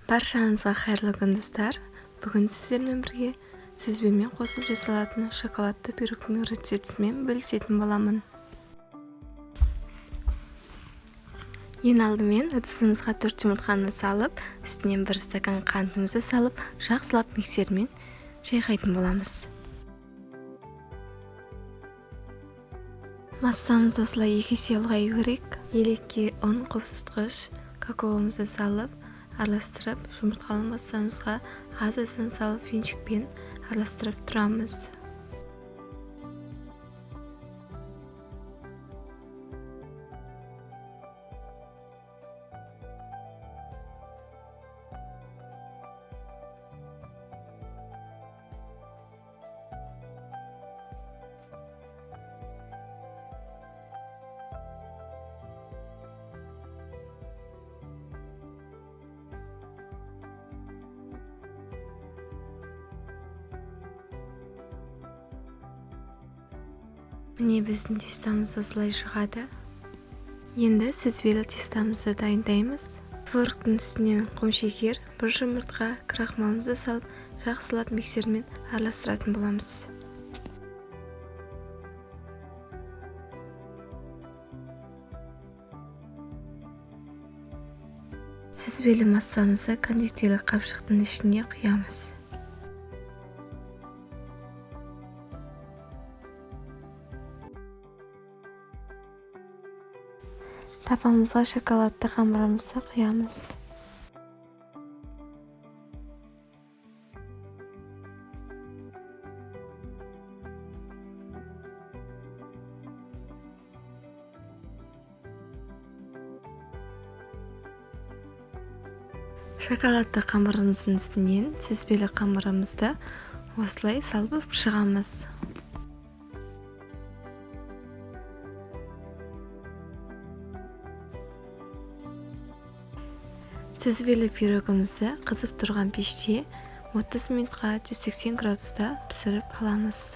Баршаңызға қайырлы күн достар. Бүгін сіздермен бірге сүзбемен қосып жасалатын шоколадты пирогтың рецептісімен бөлісетін боламын. Ең алдымен ыдысымызға 4 жұмыртқаны салып, үстінен 1 стакан қантымызды салып, жақсылап миксермен шайқайтын боламыз. Массамызды осылай 2 есе ұлғаю керек. Елекке ұн, қопсытқыш, какаомызды салып, араластырып, жұмыртқалы массамызға аз-азын салып венчикпен араластырып тұрамыз. Міне біздің тестамыз осылай шығады. Енді сүзбелі тестамызды дайындаймыз. Творогтың үстінен құмшекер, 1 жұмыртқа, крахмалымызды салып, жақсылап миксермен араластыратын боламыз. Сүзбелі массамызды кондитерлік қапшықтың ішіне құямыз. Табамызға шоколадты қамырымызды құямыз. Шоколадты қамырымыздың үстінен сүзбелі қамырымызды осылай салып шығамыз. Сүзбелі пирогымызды қызып тұрған пеште 30 минутқа 180 градуста пісіріп аламыз.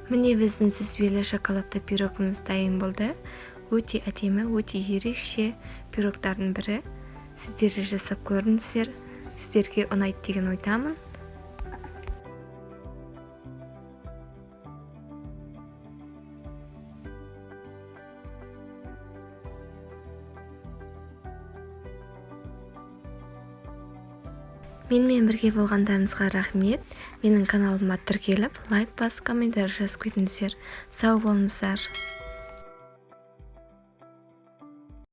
Міне біздің сүзбелі шоколадты пирогымыз дайын болды. Өте әдемі, өте ерекше пирогтардың бірі. Сіздер де жасап көріңіздер. Сіздерге ұнайды деген ойдамын. Менімен бірге болғандарыңызға рахмет. Менің каналыма тіркеліп, лайк басып, комментарий жазып кетіңіздер. Сау болыңыздар.